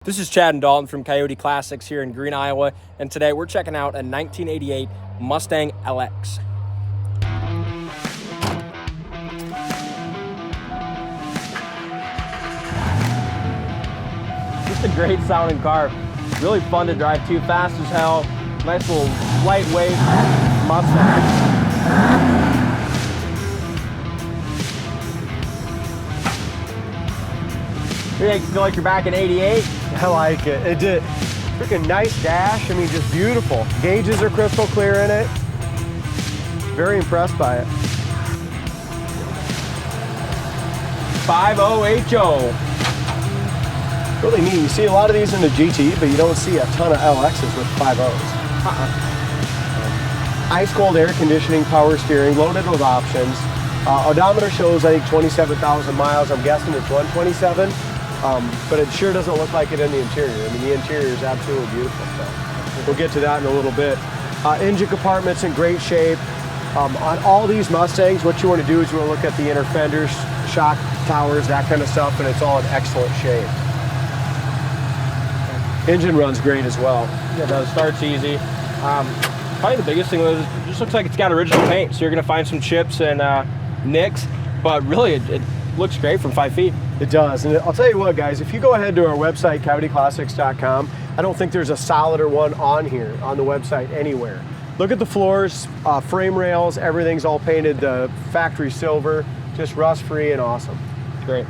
This is Chad and Dalton from Coyote Classics here in Green, Iowa, and today we're checking out a 1988 Mustang LX. Just a great sounding car. Really fun to drive too, fast as hell. Nice little lightweight Mustang. You feel like you're back in '88? I like it. It did. Freaking nice dash. I mean, just beautiful. Gauges are crystal clear in it. Very impressed by it. 50HO. Really neat. You see a lot of these in the GT, but you don't see a ton of LXs with 5.0s. Ice cold air conditioning, power steering, loaded with options. Odometer shows, I think, 27,000 miles. I'm guessing it's 127. But it sure doesn't look like it in the interior. I mean, the interior is absolutely beautiful. So we'll get to that in a little bit. Engine compartment's in great shape. On all these Mustangs, what you want to do is you want to look at the inner fenders, shock towers, that kind of stuff, and it's all in excellent shape. Engine runs great as well. Yeah, it does. Starts easy. Probably the biggest thing was it just looks like it's got original paint, so you're going to find some chips and nicks, but really it looks great from 5 feet. It does, and I'll tell you what, guys, if you go ahead to our website, coyoteClassics.com, I don't think there's a solider one on here, on the website anywhere. Look at the floors, frame rails, everything's all painted the factory silver, just rust-free and awesome. Great.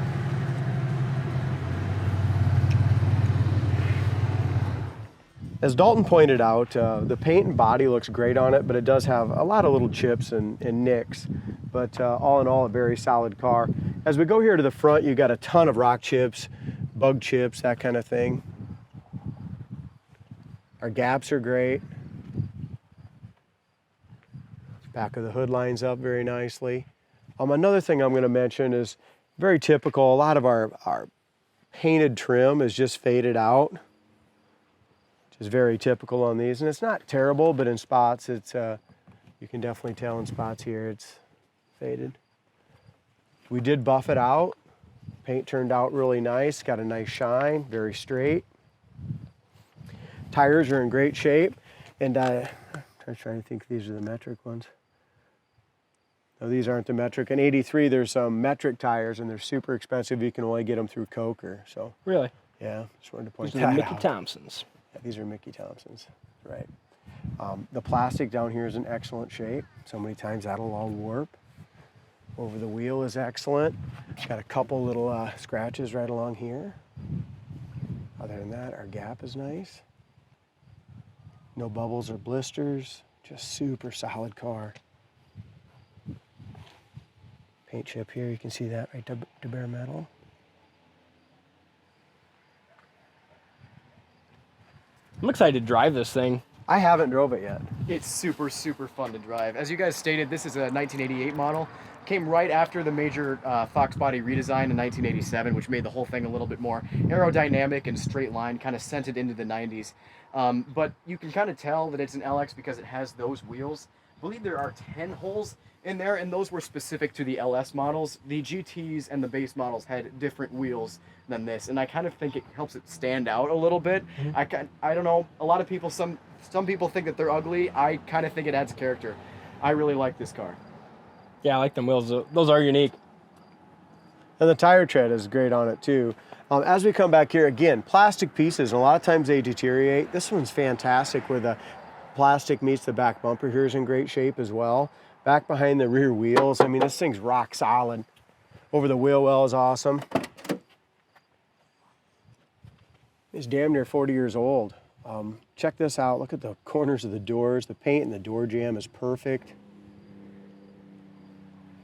As Dalton pointed out, the paint and body looks great on it, but it does have a lot of little chips and nicks. But all in all, a very solid car. As we go here to the front, you got a ton of rock chips, bug chips, that kind of thing. Our gaps are great. Back of the hood lines up very nicely. Another thing I'm going to mention is very typical. A lot of our painted trim is just faded out. Is very typical on these, and it's not terrible, but in spots it's you can definitely tell in spots here it's faded. We did buff it out. Paint turned out really nice, got a nice shine, very straight. Tires are in great shape, and I'm trying to think if these are the metric ones. No, these aren't the metric. In '83 there's some metric tires, and they're super expensive. You can only get them through Coker. So really, yeah, just wanted to point these that are out. Mickey Thompsons. Yeah, these are Mickey Thompsons, right. The plastic down here is in excellent shape. So many times that'll all warp. Over the wheel is excellent. Got a couple little scratches right along here. Other than that, our gap is nice. No bubbles or blisters. Just super solid car. Paint chip here, you can see that right to bare metal. I'm excited to drive this thing. I haven't drove it yet. It's super, super fun to drive. As you guys stated, this is a 1988 model. Came right after the major Foxbody redesign in 1987, which made the whole thing a little bit more aerodynamic and straight line, kind of sent it into the 90s. But you can kind of tell that it's an LX because it has those wheels. I believe there are 10 holes in there, and those were specific to the LS models. The GTs and the base models had different wheels than this, and I kind of think it helps it stand out a little bit. I don't know, a lot of people, some people think that they're ugly. I kind of think it adds character. I really like this car. Yeah, I like them wheels. Those are unique. And the tire tread is great on it too. As we come back here, again, plastic pieces, and a lot of times they deteriorate. This one's fantastic where the plastic meets the back bumper here is in great shape as well. Back behind the rear wheels, I mean, this thing's rock solid. Over the wheel well is awesome. It's damn near 40 years old. Check this out. Look at the corners of the doors. The paint and the door jamb is perfect.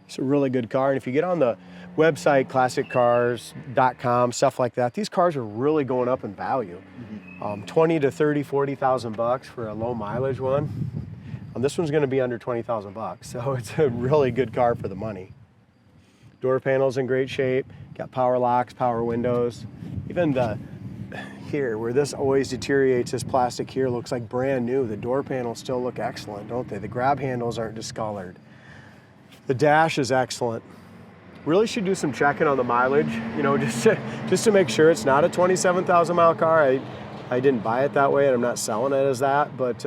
It's a really good car. And if you get on the website, classiccars.com, stuff like that, these cars are really going up in value. 20 to 30, 40,000 bucks for a low mileage one. This one's going to be under 20,000 bucks, so it's a really good car for the money. Door panel's in great shape. Got power locks, power windows. Even the here, where this always deteriorates, this plastic here looks like brand new. The door panels still look excellent, don't they? The grab handles aren't discolored. The dash is excellent. really should do some checking on the mileage, you know, just to make sure it's not a 27,000 mile car. I didn't buy it that way, and I'm not selling it as that, but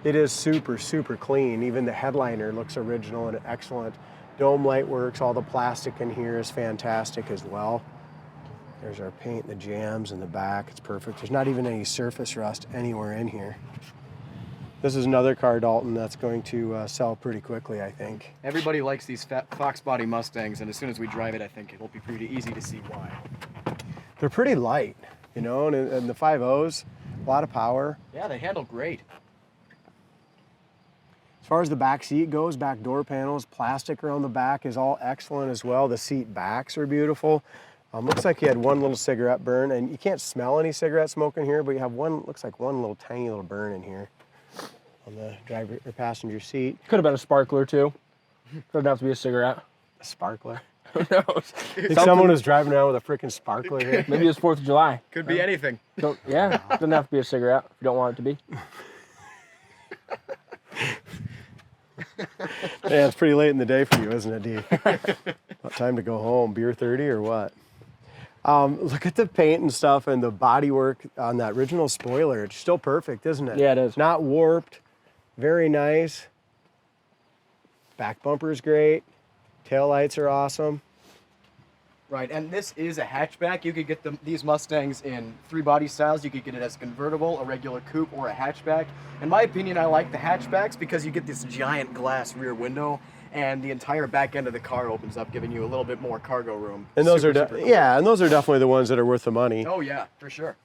it is super, super clean. Even the headliner looks original and excellent. Dome light works. All the plastic in here is fantastic as well. There's our paint, the jams in the back. It's perfect. There's not even any surface rust anywhere in here. This is another car, Dalton, that's going to sell pretty quickly, I think. Everybody likes these Foxbody Mustangs, and as soon as we drive it, I think it'll be pretty easy to see why. They're pretty light, you know, and the 5.0s, a lot of power. Yeah, they handle great. As far as the back seat goes, back door panels, plastic around the back is all excellent as well. The seat backs are beautiful. Looks like you had one little cigarette burn, and you can't smell any cigarette smoke in here, but you have one, looks like one little tiny little burn in here on the driver or passenger seat. Could have been a sparkler too. Doesn't have to be a cigarette. A sparkler. Who knows? Think someone was driving around with a freaking sparkler here. Maybe it's 4th of July. Could be anything. Yeah, doesn't have to be a cigarette if you don't want it to be. Yeah, it's pretty late in the day for you, isn't it, D? About time to go home. Beer 30 or what? Look at the paint and stuff and the bodywork on that original spoiler. It's still perfect, isn't it? Yeah, it is. Not warped. Very nice. Back bumper's great. Tail lights are awesome. Right, and this is a hatchback. You could get these Mustangs in 3 body styles. You could get it as a convertible, a regular coupe, or a hatchback. In my opinion, I like the hatchbacks because you get this giant glass rear window, and the entire back end of the car opens up, giving you a little bit more cargo room. And those Super, are super cool. yeah, and those are definitely the ones that are worth the money. Oh yeah, for sure.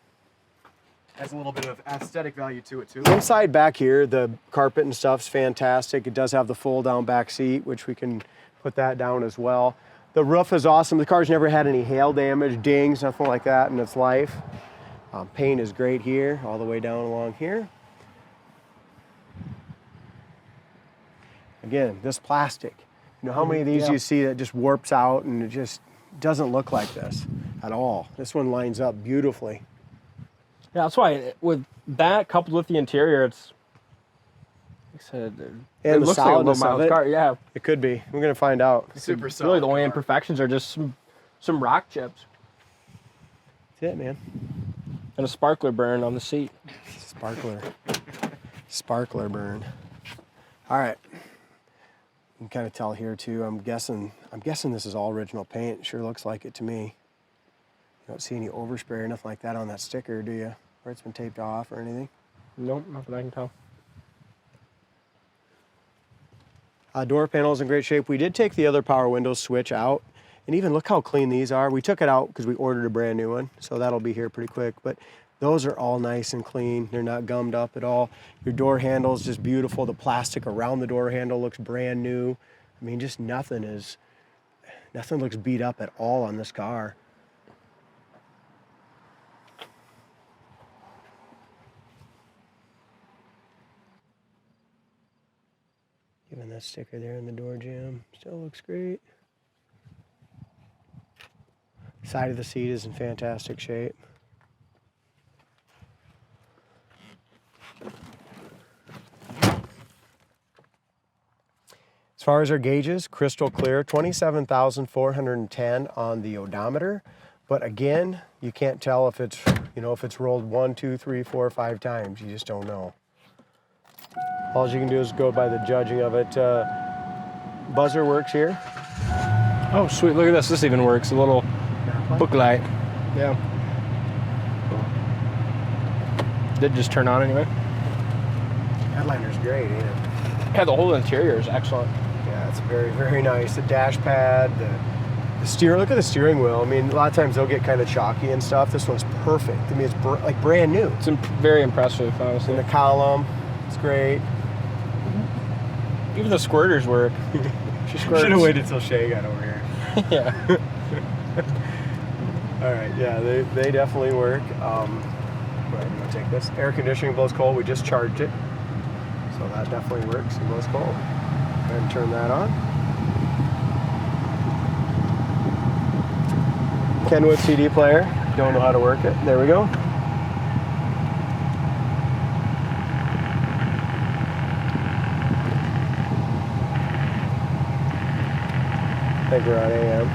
Has a little bit of aesthetic value to it too. Inside back here, the carpet and stuff's fantastic. It does have the fold down back seat, which we can put that down as well. The roof is awesome. The car's never had any hail damage, dings, nothing like that in its life. Paint is great here, all the way down along here. Again, this plastic. You know how many of these you see that just warps out and it just doesn't look like this at all. This one lines up beautifully. Yeah, that's why with that coupled with the interior, it's like I said, it And the looks like a low solidness of mileage it. car. Yeah, It could be. We're gonna find out. Super solid. really the only car. imperfections are just some rock chips That's it, man. and a sparkler burn on the seat. Sparkler. Sparkler burn. All right. You can kind of tell here too. I'm guessing this is all original paint. It sure looks like it to me. You don't see any overspray or nothing like that on that sticker, do you? Where it's been taped off or anything? Nope, not that I can tell. Door panel's in great shape. We did take the other power window switch out, and even look how clean these are. We took it out because we ordered a brand new one, so that'll be here pretty quick. But those are all nice and clean. They're not gummed up at all. Your door handle is just beautiful. The plastic around the door handle looks brand new. I mean, just nothing looks beat up at all on this car. Even that sticker there in the door jamb still looks great. Side of the seat is in fantastic shape. As far as our gauges, crystal clear, 27,410 on the odometer. But again, you can't tell if it's, if it's rolled 1, 2, 3, 4, 5 times. You just don't know. All you can do is go by the judging of it. Buzzer works here. Oh, sweet. Look at this. This even works. A little book light. Yeah. Did just turn on anyway. Headliner's great, ain't it? Yeah, the whole interior is excellent. Yeah, it's very, very nice. The dash pad, the steering. Look at the steering wheel. I mean, a lot of times they'll get kind of chalky and stuff. This one's perfect. I mean, it's like brand new. It's very impressive, honestly. And the column, it's great. Even the squirters work. She squirts. Should have waited till Shay got over here. Yeah. All right, yeah, they definitely work. Right, I'm gonna take this. Air conditioning blows cold. We just charged it, so that definitely works. It blows cold. Go ahead and turn that on. Kenwood CD player. Don't know how to work it. There we go. I think we're on AM.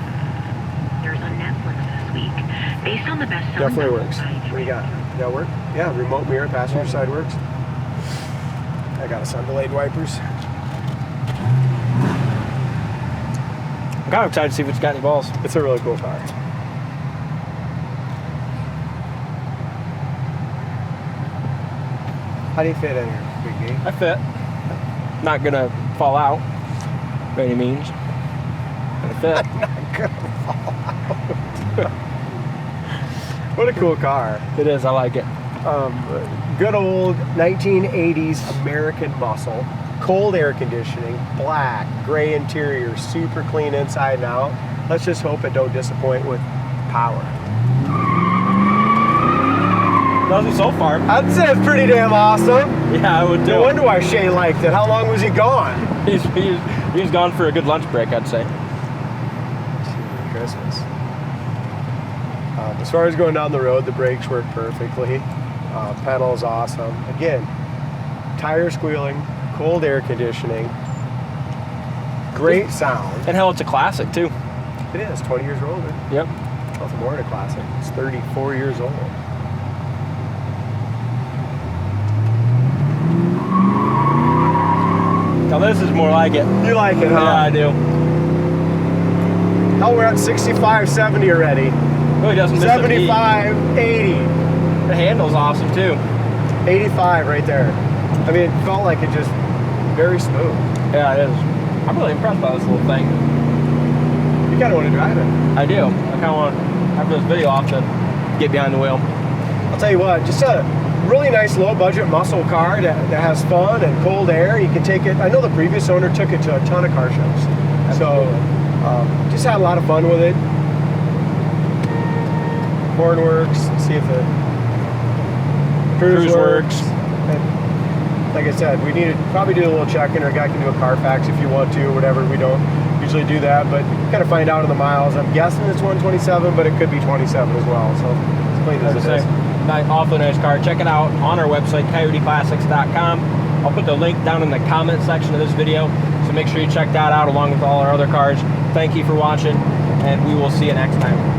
theaters on Netflix this week, based on the best-selling Definitely novel works. by What do you got? That work? Yeah, remote mirror, passenger side works. I got us on delayed wipers. I'm kind of excited to see if it's got any balls. It's a really cool car. How do you fit in here, Big D? I fit. Not gonna fall out by any means. Gonna fit. What a cool car. It is. I like it. Good old 1980s American muscle. Cold air conditioning, black, gray interior, super clean inside and out. Let's just hope it don't disappoint with power. Doesn't so far. I'd say it's pretty damn awesome. Yeah, I would too. No wonder why Shay liked it. How long was he gone? He's gone for a good lunch break, I'd say. Christmas. As far as going down the road, the brakes work perfectly. Pedals awesome. Again, tire squealing, cold air conditioning, great sound. And hell, it's a classic too. It is 20 years older. Yep. Nothing more than a classic. It's 34 years old. Now this is more like it. You like it, huh? Yeah, I do. Hell, we're at 65, 70 already. Really doesn't miss a beat. 75, 80. The handle's awesome too. 85 right there. I mean, it felt like it just very smooth. Yeah, it is. I'm really impressed by this little thing. You kind of want to drive it. I do. I kind of want, after this video, I'll have to get behind the wheel. I'll tell you what, just a really nice low budget muscle car that has fun and cold air. You can take it, I know the previous owner took it to a ton of car shows. So just had a lot of fun with it. Horn works, see if the cruise works. And like I said, we need to probably do a little check-in, or a guy can do a Carfax if you want to, or whatever. We don't usually do that, but kind of find out in the miles. I'm guessing it's 127, but it could be 27 as well. So it's clean as it is. Awfully nice car. Check it out on our website, coyoteclassics.com. I'll put the link down in the comment section of this video, so make sure you check that out along with all our other cars. Thank you for watching, and we will see you next time.